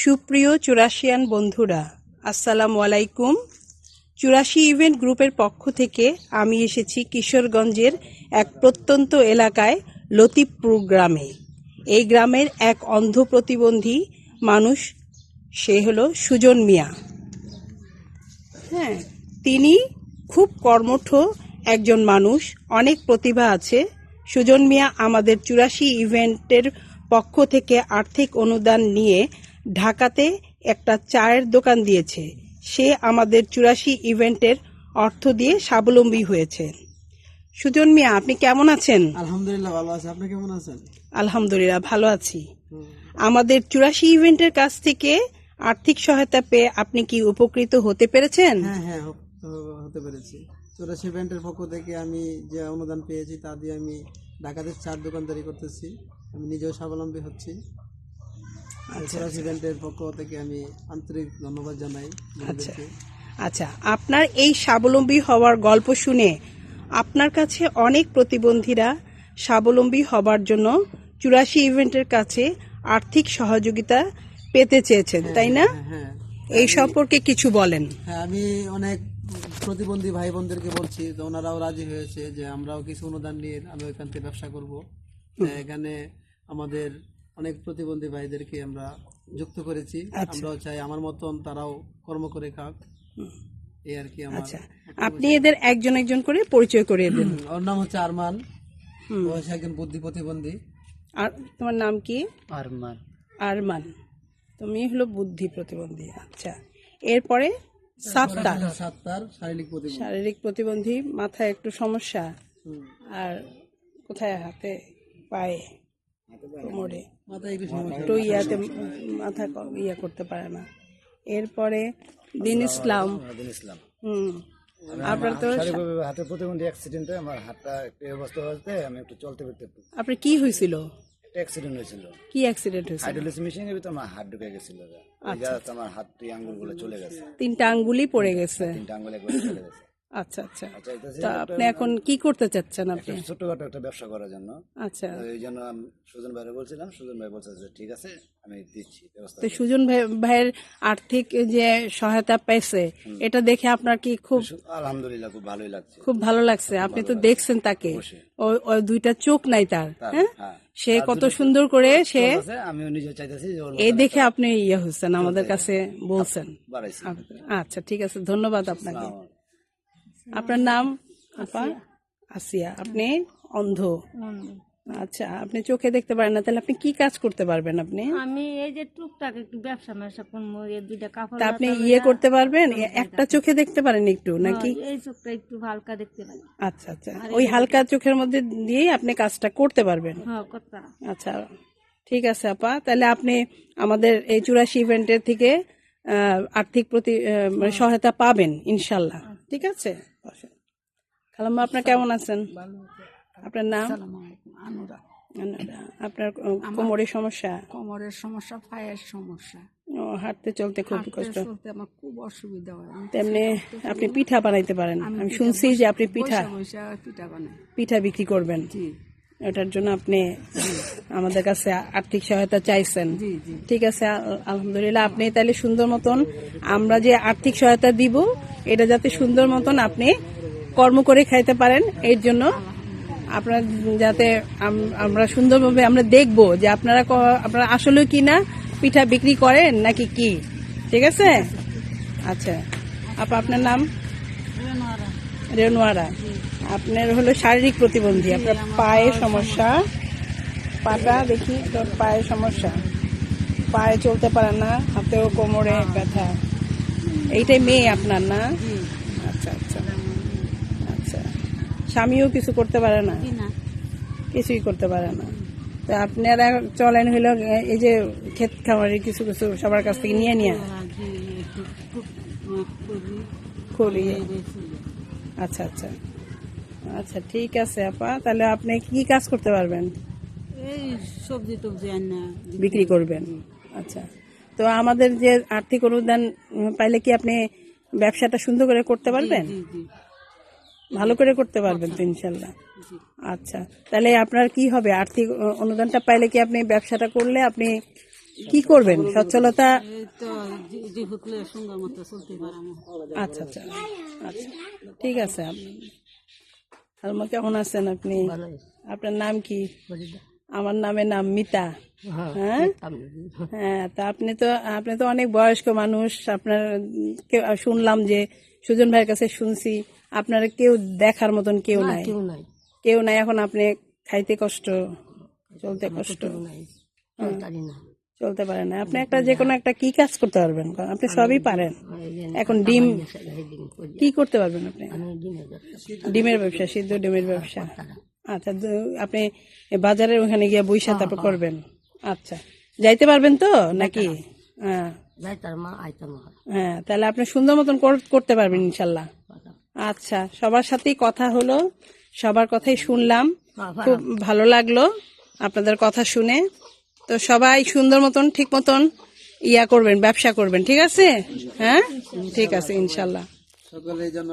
সুপ্রিয় চুরাশিয়ান বন্ধুরা, আসসালামু আলাইকুম। চুরাশি ইভেন্ট গ্রুপের পক্ষ থেকে আমি এসেছি কিশোরগঞ্জের এক প্রত্যন্ত এলাকায় লতিফপুর গ্রামে। এই গ্রামের এক অন্ধ প্রতিবন্ধী মানুষ, সে হলো সুজন মিয়া। হ্যাঁ, তিনি খুব কর্মঠ একজন মানুষ, অনেক প্রতিভা আছে। সুজন মিয়া আমাদের চুরাশি ইভেন্টের পক্ষ থেকে আর্থিক অনুদান নিয়ে ঢাকাতে একটা চায়ের দোকান দিয়েছে। সে আমাদের চুরাশি ইভেন্টের অর্থ দিয়ে স্বাবলম্বী হয়েছে। সুজন মিয়া, আপনি কেমন আছেন? আলহামদুলিল্লাহ ভালো আছি। আপনি কেমন আছেন? আলহামদুলিল্লাহ ভালো আছি। আমাদের চুরাশি ইভেন্টের কাছ থেকে আর্থিক সহায়তা পেয়ে আপনি কি উপকৃত হতে পেরেছেন? হ্যাঁ, হতে পেরেছি। 84 ইভেন্টের পক্ষ থেকে আমি যে অনুদান পেয়েছি তা দিয়ে আমি ঢাকাতে চার দোকানদারি করতেছি। আমি নিজেও স্বাবলম্বী হচ্ছি। 84 ইভেন্টের পক্ষ থেকে আমি আন্তরিক ধন্যবাদ জানাই। আচ্ছা, আপনার এই স্বাবলম্বী হওয়ার গল্প শুনে আপনার কাছে অনেক প্রতিবন্ধীরা স্বাবলম্বী হবার জন্য 84 ইভেন্টের কাছে আর্থিক সহযোগিতা পেতে চেয়েছেন, তাই না? হ্যাঁ, এই সম্পর্কে কিছু বলেন। হ্যাঁ, আমি অনেক প্রতিবন্ধী ভাই বোনদেরকে বলছি, তো ওনারাও রাজি হয়েছে যে আমরাও কিছু অনুদান নিয়ে আমি ওইখান থেকে ব্যবসা করব। এখানে আমাদের অনেক প্রতিবন্ধী ভাইদেরকে আমরা যুক্ত করেছি। আমরাও চাই আমার মতন তারাও কর্ম করে খাক, এই আর কি। আচ্ছা, আপনি এদের একজন একজন করে পরিচয় করিয়ে দেন। ওর নাম হচ্ছে আরমান, ও হচ্ছে একজন বুদ্ধি প্রতিবন্ধী। আর তোমার নাম কি? আরমান। আরমান, তুমি হলো বুদ্ধি প্রতিবন্ধী। আচ্ছা, এরপরে সাত্তার শারীরিক প্রতিবন্ধী, মাথায় একটু সমস্যা, আর কোথায়? হাতে, পায়ে, কোমরে একটু ইয়াতে মাথা ইয়া করতে পারে না। এরপরে দিন ইসলাম। আপনার তো হাতে প্রতিবন্ধী অ্যাক্সিডেন্টে আমার হাতটা একটু অবস্থা হয়েছে, আমি একটু চলতে ফিরতে। আপনার কি হয়েছিল? অ্যাক্সিডেন্ট হয়েছিল। কি অ্যাক্সিডেন্ট হয়েছিল? হাইড্রোলিস মেশিনের ভিতর আমার হাত ঢুকে গেছিল। আমার হাত আঙ্গুলগুলো চলে গেছে, 3টা আঙ্গুলই পড়ে গেছে। 3টা আঙ্গুল একবার চলে গেছে। আচ্ছা আচ্ছা, তো আপনি এখন কি করতে চাচ্ছেন? আপনি ছোটখাটো একটা ব্যবসা করার জন্য। আচ্ছা, এই জন্য সুজন ভাইরে বলছিলাম, সুজন ভাই বলছে যে ঠিক আছে আমি দিচ্ছি ব্যবস্থা। তো সুজন ভাইয়ের আর্থিক যে সহায়তা পাইছে, এটা দেখে আপনার কি খুব? আলহামদুলিল্লাহ, খুব ভালোই লাগছে। খুব ভালো লাগছে। আপনি তো দেখছেন তাকে, ওই 2টা চোখ নাই তার। হ্যাঁ, সে কত সুন্দর করে সে, আমিও নিজে চাইতেছি এই দেখে আপনি ইয়ে হচ্ছেন, আমাদের কাছে বলছেন। আচ্ছা, ঠিক আছে, ধন্যবাদ আপনাকে। আপনার নাম? আপা আসিয়া। আপনি অন্ধ? আচ্ছা, আপনি চোখে দেখতে পারেন না, তাহলে আপনি কি কাজ করতে পারবেন? আপনি আমি এই যে টুকটাক একটু ব্যবসা করবো, এই 2টা কাপড়। তা আপনি ইয়ে করতে পারবেন? একটা চোখে দেখতে পারেন একটু নাকি? এই চোখটা একটু হালকা দেখতে পারি। আচ্ছা আচ্ছা, ওই হালকা চোখের মধ্যে দিয়েই আপনি কাজটা করতে পারবেন। আচ্ছা, ঠিক আছে আপা, তাহলে আপনি আমাদের এই 84 ইভেন্টের থেকে আর্থিক সহায়তা পাবেন ইনশাল্লাহ। ঠিক আছে, খালাম্মা, আপনার কেমন আছেন? আপনার নাম? আনুরা। আপনার কোমরের সমস্যা? কোমরের সমস্যা, পায়ের সমস্যা, হাঁটতে চলতে খুব কষ্ট, আমার খুব অসুবিধা হয়। তেমনি আপনি পিঠা বানাইতে পারেন। আমি শুনছি যে আপনি পিঠা বিক্রি করবেন। এটার জন্য আপনি আমাদের কাছে আর্থিক সহায়তা চাইছেন। ঠিক আছে, আলহামদুলিল্লাহ। আপনি তাহলে সুন্দর মতন, আমরা যে আর্থিক সহায়তা দিব, এটা যাতে সুন্দর মতন আপনি কর্ম করে খাইতে পারেন, এর জন্য আপনারা যাতে আমরা সুন্দরভাবে আমরা দেখবো যে আপনারা আসলে কি না পিঠা বিক্রি করেন নাকি কি। ঠিক আছে, আচ্ছা আপা, আপনার নাম? রেনুয়ারা। আপনার হলো শারীরিক প্রতিবন্ধী, আপনার পায়ে সমস্যা, পাটা দেখি, পায়ে সমস্যা, পায়ে চলতে পারে না, হাতেও কোমরে ব্যথা। এইটাই মেয়ে আপনার না? আচ্ছা আচ্ছা আচ্ছা, স্বামীও কিছু করতে পারে না? কিছুই করতে পারে না। তো আপনারা চলেন হইল এই যে ক্ষেত খামারি কিছু কিছু সবার কাছ থেকে নিয়ে করি। আচ্ছা আচ্ছা আচ্ছা, ঠিক আছে আপা, তাহলে আপনি কি কাজ করতে পারবেন? এই সবজি টবজি বিক্রি করবেন। আচ্ছা, তো আমাদের যে আর্থিক অনুদান পাইলে কি আপনি ব্যবসাটা সুন্দর করে করতে পারবেন? ভালো করে করতে পারবেন তো ইনশাল্লাহ। আচ্ছা, তাহলে আপনার কি হবে? আর্থিক অনুদানটা পাইলে কি আপনি ব্যবসাটা করলে আপনি কি করবেন সচ্ছলতা? এই তো যে হুতলে সুন্দর মতো চলতে পারাম। আচ্ছা আচ্ছা আচ্ছা, ঠিক আছে। হালমা কেমন আছেন আপনি? আপনার নাম কি? আমার নাম মিতা। হ্যাঁ হ্যাঁ, তা আপনি তো অনেক বয়স্ক মানুষ। আপনার শুনলাম যে সুজন ভাইয়ের কাছে শুনছি আপনার কেউ দেখার মতন কেউ নাই, কেউ নাই। এখন আপনি খাইতে কষ্ট, চলতে কষ্ট, চলতে পারেন না। আপনি একটা যে কোনো একটা কি কাজ করতে পারবেন? আপনি সবই পারেন। এখন ডিম কি করতে পারবেন আপনি? ডিমের ব্যবসা, সিদ্ধ ডিমের ব্যবসা। আচ্ছা, আপনি বাজারের ওখানে গিয়ে বইসা তারপর করবেন। আচ্ছা, যাইতে পারবেন তো নাকি? হ্যাঁ হ্যাঁ, তাহলে আপনি সুন্দর মতন করতে পারবেন ইনশাল্লাহ। আচ্ছা, সবার সাথেই কথা হলো, সবার কথাই শুনলাম, খুব ভালো লাগলো আপনাদের কথা শুনে। তো সবাই সুন্দর মতন ঠিক মতন করবেন, ব্যবসা করবেন, ঠিক আছে? হ্যাঁ, ঠিক আছে ইনশাল্লাহ। সকলেই যেন